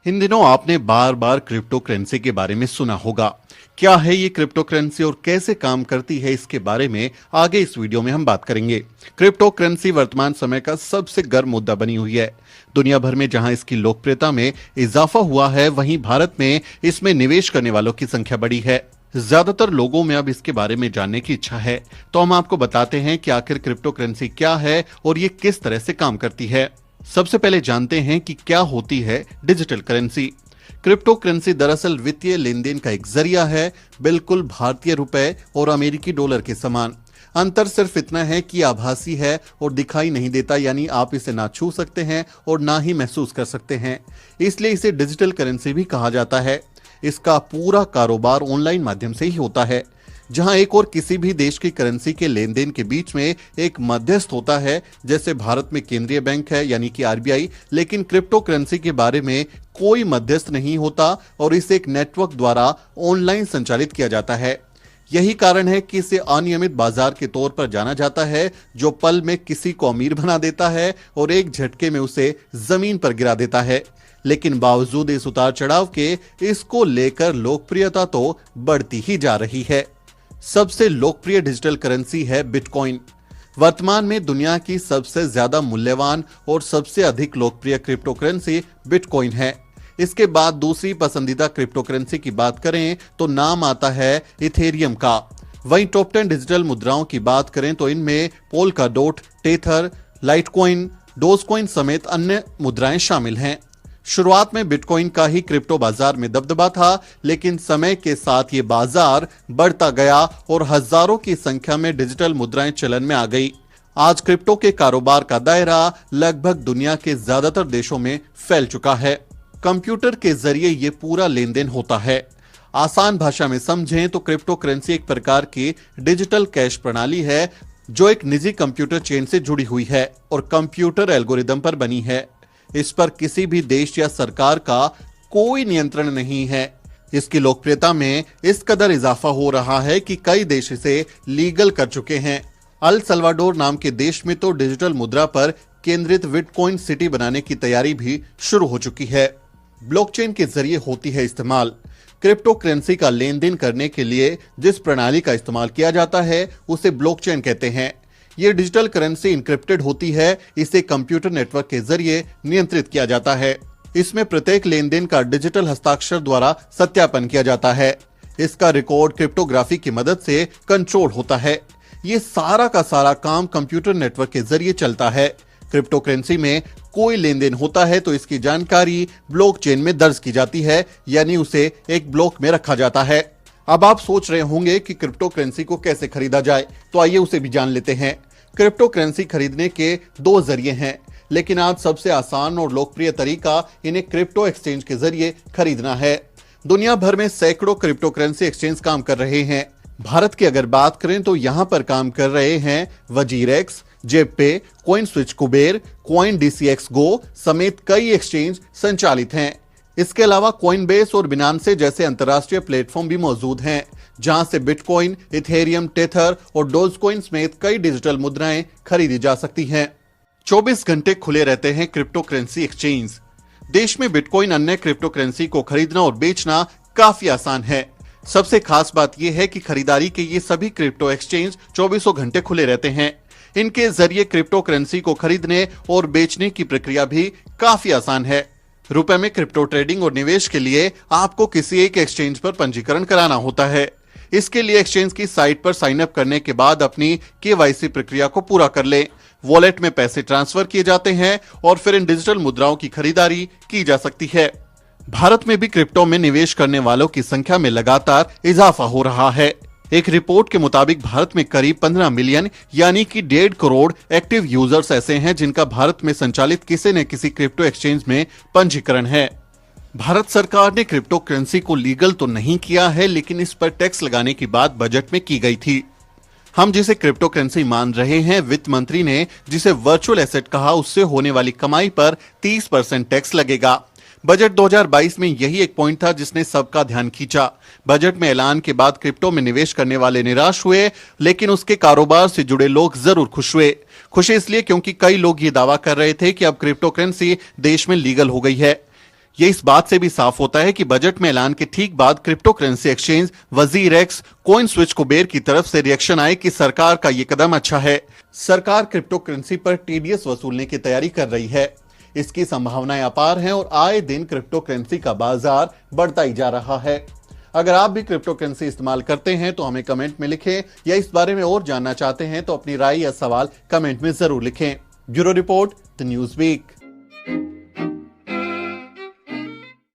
इन दिनों आपने बार बार crypto currency के बारे में सुना होगा। क्या है ये क्रिप्टो करेंसी और कैसे काम करती है, इसके बारे में आगे इस वीडियो में हम बात करेंगे। क्रिप्टो करेंसी वर्तमान समय का सबसे गर्म मुद्दा बनी हुई है। दुनिया भर में जहां इसकी लोकप्रियता में इजाफा हुआ है, वहीं भारत में इसमें निवेश करने वालों की संख्या बढ़ी है। ज्यादातर लोगों में अब इसके बारे में जानने की इच्छा है, तो हम आपको बताते हैं कि आखिर क्रिप्टो करेंसी क्या है और ये किस तरह से काम करती है। सबसे पहले जानते हैं कि क्या होती है डिजिटल करेंसी। क्रिप्टो करेंसी दरअसल वित्तीय लेन देन का एक जरिया है, बिल्कुल भारतीय रुपए और अमेरिकी डॉलर के समान। अंतर सिर्फ इतना है कि आभासी है और दिखाई नहीं देता, यानी आप इसे ना छू सकते हैं और ना ही महसूस कर सकते हैं। इसलिए इसे डिजिटल करेंसी भी कहा जाता है। इसका पूरा कारोबार ऑनलाइन माध्यम से ही होता है, जहां एक और किसी भी देश की करेंसी के लेन देन के बीच में एक मध्यस्थ होता है। जैसे भारत में केंद्रीय बैंक है यानी कि आरबीआई, लेकिन क्रिप्टो करेंसी के बारे में कोई मध्यस्थ नहीं होता और इसे एक नेटवर्क द्वारा ऑनलाइन संचालित किया जाता है। यही कारण है कि इसे अनियमित बाजार के तौर पर जाना जाता है, जो पल में किसी को अमीर बना देता है और एक झटके में उसे जमीन पर गिरा देता है। लेकिन बावजूद इस उतार चढ़ाव के, इसको लेकर लोकप्रियता तो बढ़ती ही जा रही है। सबसे लोकप्रिय डिजिटल करेंसी है बिटकॉइन। वर्तमान में दुनिया की सबसे ज्यादा मूल्यवान और सबसे अधिक लोकप्रिय क्रिप्टो करेंसी बिटकॉइन है। इसके बाद दूसरी पसंदीदा क्रिप्टो करेंसी की बात करें तो नाम आता है इथेरियम का। वहीं टॉप 10 डिजिटल मुद्राओं की बात करें तो इनमें पोल्काडॉट, टेथर, लाइटकॉइन, डोजकॉइन समेत अन्य मुद्राएं शामिल हैं। शुरुआत में बिटकॉइन का ही क्रिप्टो बाजार में दबदबा था, लेकिन समय के साथ ये बाजार बढ़ता गया और हजारों की संख्या में डिजिटल मुद्राएं चलन में आ गई। आज क्रिप्टो के कारोबार का दायरा लगभग दुनिया के ज्यादातर देशों में फैल चुका है। कंप्यूटर के जरिए ये पूरा लेन देन होता है। आसान भाषा में समझें तो क्रिप्टो करेंसी एक प्रकार की डिजिटल कैश प्रणाली है, जो एक निजी कंप्यूटर चेन से जुड़ी हुई है और कंप्यूटर एल्गोरिदम पर बनी है। इस पर किसी भी देश या सरकार का कोई नियंत्रण नहीं है। इसकी लोकप्रियता में इस कदर इजाफा हो रहा है कि कई देश इसे लीगल कर चुके हैं। अल सल्वाडोर नाम के देश में तो डिजिटल मुद्रा पर केंद्रित बिटकॉइन सिटी बनाने की तैयारी भी शुरू हो चुकी है। ब्लॉकचेन के जरिए होती है इस्तेमाल। क्रिप्टो करेंसी का लेन देन करने के लिए जिस प्रणाली का इस्तेमाल किया जाता है उसे ब्लॉकचेन कहते हैं। ये डिजिटल करेंसी इंक्रिप्टेड होती है। इसे कंप्यूटर नेटवर्क के जरिए नियंत्रित किया जाता है। इसमें प्रत्येक लेन देन का डिजिटल हस्ताक्षर द्वारा सत्यापन किया जाता है। इसका रिकॉर्ड क्रिप्टोग्राफी की मदद से कंट्रोल होता है। ये सारा का सारा काम कंप्यूटर नेटवर्क के जरिए चलता है। क्रिप्टो करेंसी में कोई लेन देन होता है तो इसकी जानकारी ब्लॉकचेन में दर्ज की जाती है, यानी उसे एक ब्लॉक में रखा जाता है। अब आप सोच रहे होंगे कि क्रिप्टो करेंसी को कैसे खरीदा जाए, तो आइए उसे भी जान लेते हैं। क्रिप्टो करेंसी खरीदने के दो जरिए हैं, लेकिन आज सबसे आसान और लोकप्रिय तरीका इन्हें क्रिप्टो एक्सचेंज के जरिए खरीदना है। दुनिया भर में सैकड़ों क्रिप्टो करेंसी एक्सचेंज काम कर रहे हैं। भारत की अगर बात करें तो यहां पर काम कर रहे हैं WazirX, Zebpay, coin switch Kuber, coin DCX go समेत कई एक्सचेंज संचालित हैं। इसके अलावा कॉइनबेस और बिनांसे जैसे अंतर्राष्ट्रीय प्लेटफॉर्म भी मौजूद हैं, जहां से बिटकॉइन, इथेरियम, टेथर और डोजकॉइन समेत कई डिजिटल मुद्राएं खरीदी जा सकती हैं। 24 घंटे खुले रहते हैं क्रिप्टो करेंसी एक्सचेंज। देश में बिटकॉइन अन्य क्रिप्टो करेंसी को खरीदना और बेचना काफी आसान है। सबसे खास बात यह है कि खरीदारी के ये सभी क्रिप्टो एक्सचेंज 24 घंटे खुले रहते हैं। इनके जरिए क्रिप्टो करेंसी को खरीदने और बेचने की प्रक्रिया भी काफी आसान है। रुपए में क्रिप्टो ट्रेडिंग और निवेश के लिए आपको किसी एक एक्सचेंज पर पंजीकरण कराना होता है। इसके लिए एक्सचेंज की साइट पर साइन अप करने के बाद अपनी केवाईसी प्रक्रिया को पूरा कर लें। वॉलेट में पैसे ट्रांसफर किए जाते हैं और फिर इन डिजिटल मुद्राओं की खरीदारी की जा सकती है। भारत में भी क्रिप्टो में निवेश करने वालों की संख्या में लगातार इजाफा हो रहा है। एक रिपोर्ट के मुताबिक भारत में करीब 15 मिलियन यानी कि 1.5 करोड़ एक्टिव यूजर्स ऐसे हैं जिनका भारत में संचालित किसी न किसी क्रिप्टो एक्सचेंज में पंजीकरण है। भारत सरकार ने क्रिप्टो करेंसी को लीगल तो नहीं किया है, लेकिन इस पर टैक्स लगाने की बात बजट में की गई थी। हम जिसे क्रिप्टो करेंसी मान रहे हैं, वित्त मंत्री ने जिसे वर्चुअल एसेट कहा, उससे होने वाली कमाई पर 30% टैक्स लगेगा। बजट 2022 में यही एक पॉइंट था जिसने सबका ध्यान खींचा। बजट में ऐलान के बाद क्रिप्टो में निवेश करने वाले निराश हुए, लेकिन उसके कारोबार से जुड़े लोग जरूर खुश हुए। खुश इसलिए क्योंकि कई लोग ये दावा कर रहे थे कि अब क्रिप्टो करेंसी देश में लीगल हो गई है। ये इस बात से भी साफ होता है कि बजट में ऐलान के ठीक बाद क्रिप्टो करेंसी एक्सचेंज वजीर एक्स कॉइन स्विच कुबेर की तरफ से रिएक्शन आए कि सरकार का ये कदम अच्छा है। सरकार क्रिप्टो करेंसी पर टीडीएस वसूलने की तैयारी कर रही है। इसकी संभावनाएं अपार हैं और आए दिन क्रिप्टो करेंसी का बाजार बढ़ता ही जा रहा है। अगर आप भी क्रिप्टो करेंसी इस्तेमाल करते हैं तो हमें कमेंट में लिखें, या इस बारे में और जानना चाहते हैं तो अपनी राय या सवाल कमेंट में जरूर लिखें। Bureau report, the news week.